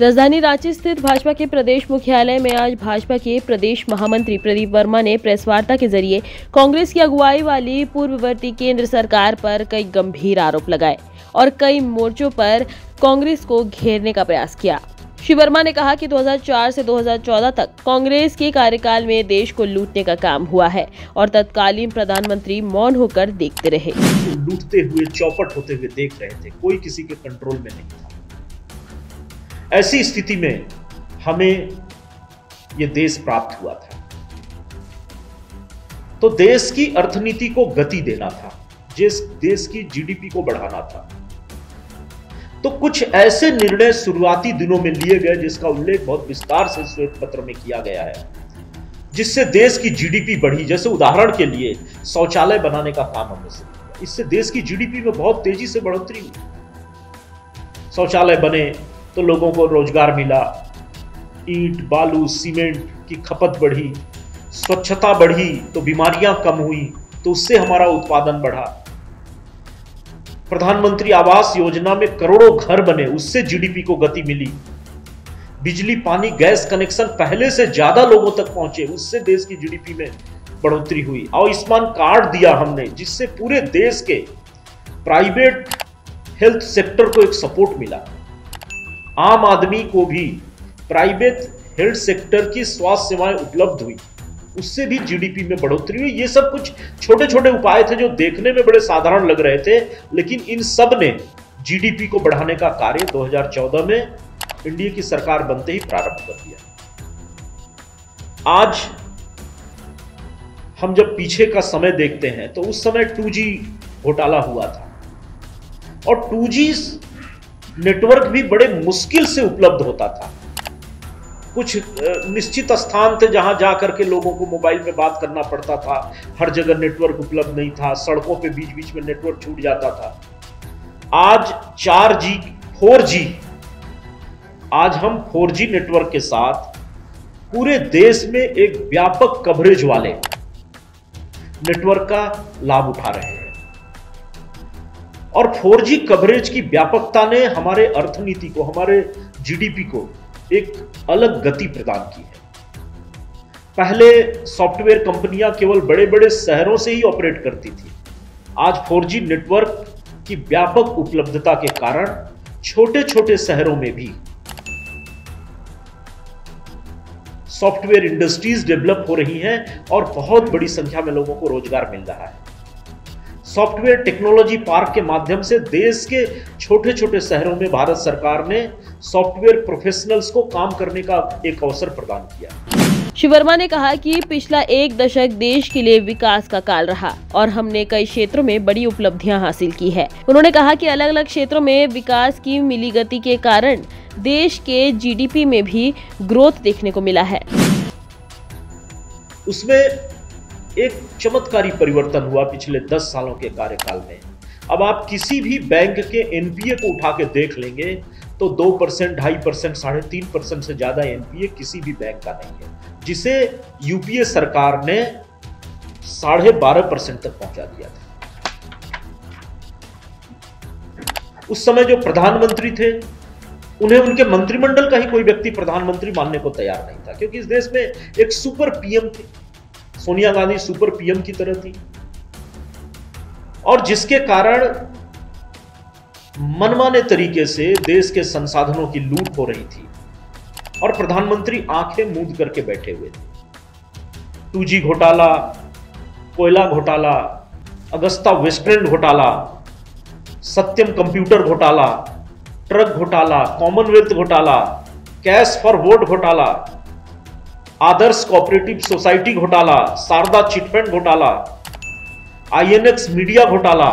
राजधानी रांची स्थित भाजपा के प्रदेश मुख्यालय में आज भाजपा के प्रदेश महामंत्री प्रदीप वर्मा ने प्रेस वार्ता के जरिए कांग्रेस की अगुवाई वाली पूर्ववर्ती केंद्र सरकार पर कई गंभीर आरोप लगाए और कई मोर्चों पर कांग्रेस को घेरने का प्रयास किया। श्री वर्मा ने कहा कि 2004 से 2014 तक कांग्रेस के कार्यकाल में देश को लूटने का काम हुआ है और तत्कालीन प्रधानमंत्री मौन होकर देखते रहे। लूटते हुए, चौपट होते हुए देख रहे थे, कोई किसी के कंट्रोल में नहीं था। ऐसी स्थिति में हमें यह देश प्राप्त हुआ था। तो देश की अर्थनीति को गति देना था, देश की जीडीपी को बढ़ाना था। तो कुछ ऐसे निर्णय शुरुआती दिनों में लिए गए जिसका उल्लेख बहुत विस्तार से श्वेत पत्र में किया गया है, जिससे देश की जीडीपी बढ़ी। जैसे उदाहरण के लिए शौचालय बनाने का काम हमने शुरू किया, इससे देश की जीडीपी में बहुत तेजी से बढ़ोतरी हुई। शौचालय बने तो लोगों को रोजगार मिला, ईंट, बालू, सीमेंट की खपत बढ़ी, स्वच्छता बढ़ी तो बीमारियां कम हुई, तो उससे हमारा उत्पादन बढ़ा। प्रधानमंत्री आवास योजना में करोड़ों घर बने, उससे जीडीपी को गति मिली। बिजली, पानी, गैस कनेक्शन पहले से ज्यादा लोगों तक पहुंचे, उससे देश की जीडीपी में बढ़ोतरी हुई। आयुष्मान कार्ड दिया हमने, जिससे पूरे देश के प्राइवेट हेल्थ सेक्टर को एक सपोर्ट मिला। आम आदमी को भी प्राइवेट हेल्थ सेक्टर की स्वास्थ्य सेवाएं उपलब्ध हुई, उससे भी जीडीपी में बढ़ोतरी हुई। ये सब कुछ छोटे छोटे उपाय थे जो देखने में बड़े साधारण लग रहे थे, लेकिन इन सब ने जीडीपी को बढ़ाने का कार्य 2014 में एनडीए की सरकार बनते ही प्रारंभ कर दिया। आज हम जब पीछे का समय देखते हैं तो उस समय 2G घोटाला हुआ था और 2G नेटवर्क भी बड़े मुश्किल से उपलब्ध होता था। कुछ निश्चित स्थान थे जहां जाकर के लोगों को मोबाइल पे बात करना पड़ता था, हर जगह नेटवर्क उपलब्ध नहीं था, सड़कों पे बीच बीच में नेटवर्क छूट जाता था। आज 4G, 4G, आज हम 4G नेटवर्क के साथ पूरे देश में एक व्यापक कवरेज वाले नेटवर्क का लाभ उठा रहे हैं और 4G कवरेज की व्यापकता ने हमारे अर्थनीति को, हमारे जीडीपी को एक अलग गति प्रदान की है। पहले सॉफ्टवेयर कंपनियां केवल बड़े बड़े शहरों से ही ऑपरेट करती थी। आज 4G नेटवर्क की व्यापक उपलब्धता के कारण छोटे छोटे शहरों में भी सॉफ्टवेयर इंडस्ट्रीज डेवलप हो रही हैं और बहुत बड़ी संख्या में लोगों को रोजगार मिल रहा है। सॉफ्टवेयर टेक्नोलॉजी पार्क के माध्यम से देश के छोटे छोटे शहरों में भारत सरकार ने सॉफ्टवेयर प्रोफेशनल्स को काम करने का एक अवसर प्रदान किया। श्री वर्मा ने कहा कि पिछला एक दशक देश के लिए विकास का काल रहा और हमने कई क्षेत्रों में बड़ी उपलब्धियां हासिल की है। उन्होंने कहा कि अलग अलग क्षेत्रों में विकास की मिली गति के कारण देश के जीडीपी में भी ग्रोथ देखने को मिला है। उसमें एक चमत्कारी परिवर्तन हुआ पिछले 10 सालों के कार्यकाल में। अब आप किसी भी बैंक के एनपीए को उठा के देख लेंगे तो 2%, 2.5%, 3.5% से ज्यादा एनपीए किसी भी बैंक का नहीं है, जिसे यूपीए सरकार ने 12.5% तक पहुंचा दिया था। उस समय जो प्रधानमंत्री थे, उन्हें उनके मंत्रिमंडल का ही कोई व्यक्ति प्रधानमंत्री मानने को तैयार नहीं था, क्योंकि इस देश में एक सुपर पीएम थे। सोनिया गांधी सुपर पीएम की तरह थी और जिसके कारण मनमाने तरीके से देश के संसाधनों की लूट हो रही थी और प्रधानमंत्री आंखें मूंद करके बैठे हुए थे। 2G घोटाला, कोयला घोटाला, अगस्ता वेस्टलैंड घोटाला, सत्यम कंप्यूटर घोटाला, ट्रक घोटाला, कॉमनवेल्थ घोटाला, कैश फॉर वोट घोटाला, आदर्श कोऑपरेटिव सोसाइटी घोटाला, शारदा चिटफंड घोटाला, आईएनएक्स मीडिया घोटाला,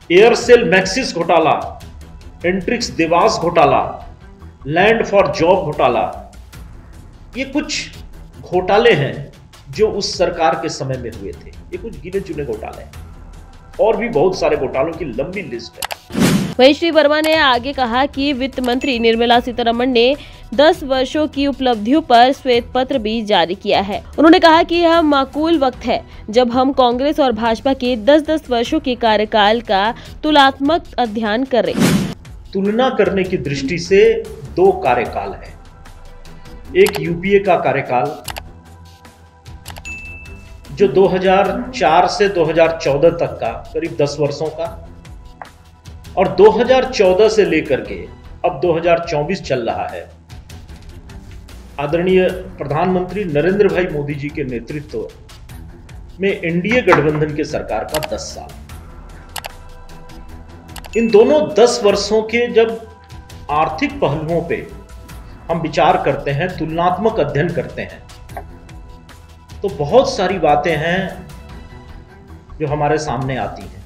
एयरसेल मैक्सिस घोटाला, एंट्रिक्स देवास घोटाला, लैंड फॉर जॉब घोटाला, ये कुछ घोटाले हैं जो उस सरकार के समय में हुए थे। ये कुछ गिने चुने घोटाले हैं और भी बहुत सारे घोटालों की लंबी लिस्ट है। वहीं श्री वर्मा ने आगे कहा कि वित्त मंत्री निर्मला सीतारमण ने 10 वर्षों की उपलब्धियों पर श्वेत पत्र भी जारी किया है। उन्होंने कहा कि यह माकूल वक्त है जब हम कांग्रेस और भाजपा के 10-10 वर्षों के कार्यकाल का तुलनात्मक अध्ययन करें। तुलना करने की दृष्टि से दो कार्यकाल है। एक यूपीए का कार्यकाल जो 2004 से 2014 तक का करीब 10 वर्षों का, और 2014 से लेकर के अब 2024 चल रहा है आदरणीय प्रधानमंत्री नरेंद्र भाई मोदी जी के नेतृत्व में एनडीए गठबंधन के सरकार का 10 साल। इन दोनों 10 वर्षों के जब आर्थिक पहलुओं पे हम विचार करते हैं, तुलनात्मक अध्ययन करते हैं, तो बहुत सारी बातें हैं जो हमारे सामने आती हैं।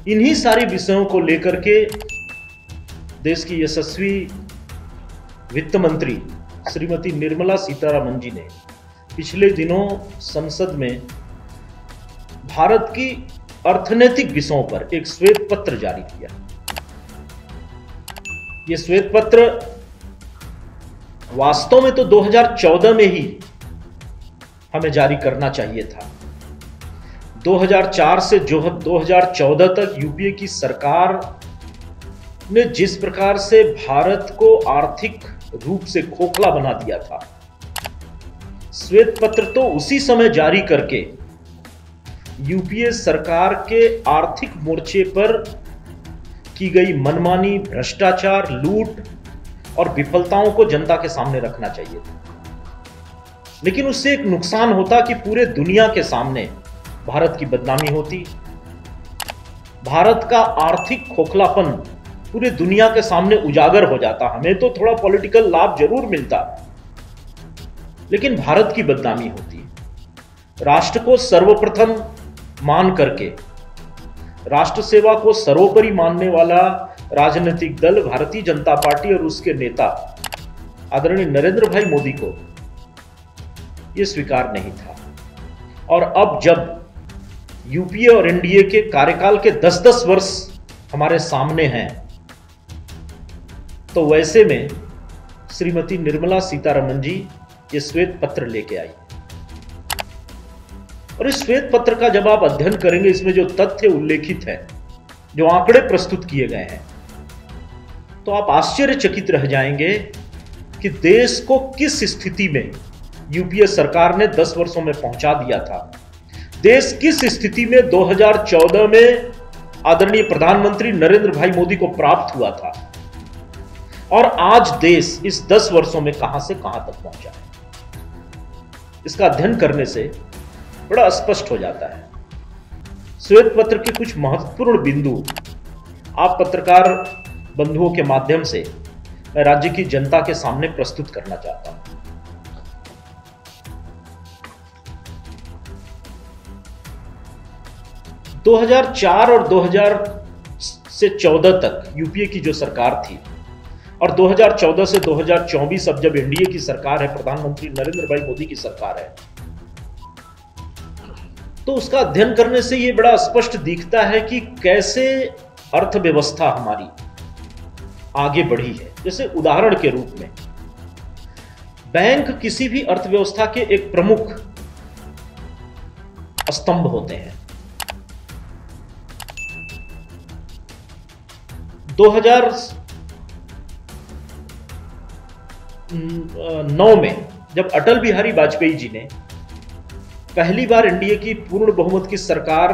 इन्हीं सारी विषयों को लेकर के देश की यशस्वी वित्त मंत्री श्रीमती निर्मला सीतारमण जी ने पिछले दिनों संसद में भारत की अर्थनैतिक विषयों पर एक श्वेत पत्र जारी किया। यह श्वेत पत्र वास्तव में तो 2014 में ही हमें जारी करना चाहिए था। 2004 से 2014 तक यूपीए की सरकार ने जिस प्रकार से भारत को आर्थिक रूप से खोखला बना दिया था, श्वेत पत्र तो उसी समय जारी करके यूपीए सरकार के आर्थिक मोर्चे पर की गई मनमानी, भ्रष्टाचार, लूट और विफलताओं को जनता के सामने रखना चाहिए था। लेकिन उससे एक नुकसान होता कि पूरे दुनिया के सामने भारत की बदनामी होती, भारत का आर्थिक खोखलापन पूरे दुनिया के सामने उजागर हो जाता। हमें तो थोड़ा पॉलिटिकल लाभ जरूर मिलता, लेकिन भारत की बदनामी होती। राष्ट्र को सर्वप्रथम मान करके, राष्ट्र सेवा को सर्वोपरि मानने वाला राजनीतिक दल भारतीय जनता पार्टी और उसके नेता आदरणीय नरेंद्र भाई मोदी को यह स्वीकार नहीं था। और अब जब यूपीए और एनडीए के कार्यकाल के 10-10 वर्ष हमारे सामने हैं, तो वैसे में श्रीमती निर्मला सीतारमण जी ये श्वेत पत्र लेके आई। और इस श्वेत पत्र का जब आप अध्ययन करेंगे, इसमें जो तथ्य उल्लेखित है, जो आंकड़े प्रस्तुत किए गए हैं, तो आप आश्चर्यचकित रह जाएंगे कि देश को किस स्थिति में यूपीए सरकार ने 10 वर्षों में पहुंचा दिया था। देश किस स्थिति में 2014 में आदरणीय प्रधानमंत्री नरेंद्र भाई मोदी को प्राप्त हुआ था, और आज देश इस 10 वर्षों में कहां से कहां तक पहुंचा है। इसका अध्ययन करने से बड़ा स्पष्ट हो जाता है। श्वेत पत्र के कुछ महत्वपूर्ण बिंदु आप पत्रकार बंधुओं के माध्यम से मैं राज्य की जनता के सामने प्रस्तुत करना चाहता हूं। दो 2004 और 2014 तक यूपीए की जो सरकार थी, और 2014 से 2024 अब जब एनडीए की सरकार है, प्रधानमंत्री नरेंद्र भाई मोदी की सरकार है, तो उसका अध्ययन करने से यह बड़ा स्पष्ट दिखता है कि कैसे अर्थव्यवस्था हमारी आगे बढ़ी है। जैसे उदाहरण के रूप में, बैंक किसी भी अर्थव्यवस्था के एक प्रमुख स्तंभ होते हैं। 2009 में जब अटल बिहारी वाजपेयी जी ने पहली बार एनडीए की पूर्ण बहुमत की सरकार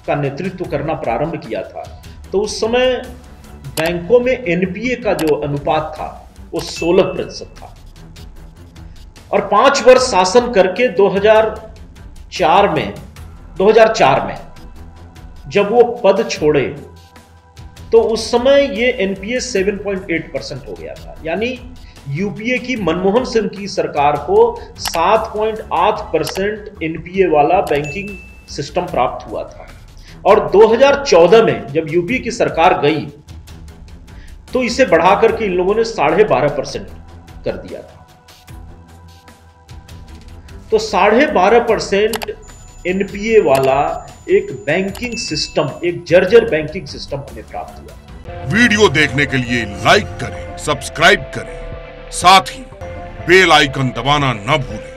का नेतृत्व करना प्रारंभ किया था, तो उस समय बैंकों में एनपीए का जो अनुपात था वो 16% था। और 5 वर्ष शासन करके 2004 में जब वो पद छोड़े, तो उस समय ये एनपीए 7.8% हो गया था। यानी यूपीए की मनमोहन सिंह की सरकार को 7.8% एनपीए वाला बैंकिंग सिस्टम प्राप्त हुआ था। और 2014 में जब यूपीए की सरकार गई, तो इसे बढ़ाकर के इन लोगों ने 12.5% कर दिया था। तो 12.5% एनपीए वाला एक बैंकिंग सिस्टम, एक जर्जर बैंकिंग सिस्टम हमें प्राप्त हुआ। वीडियो देखने के लिए लाइक करें, सब्सक्राइब करें, साथ ही बेल आइकन दबाना न भूलें।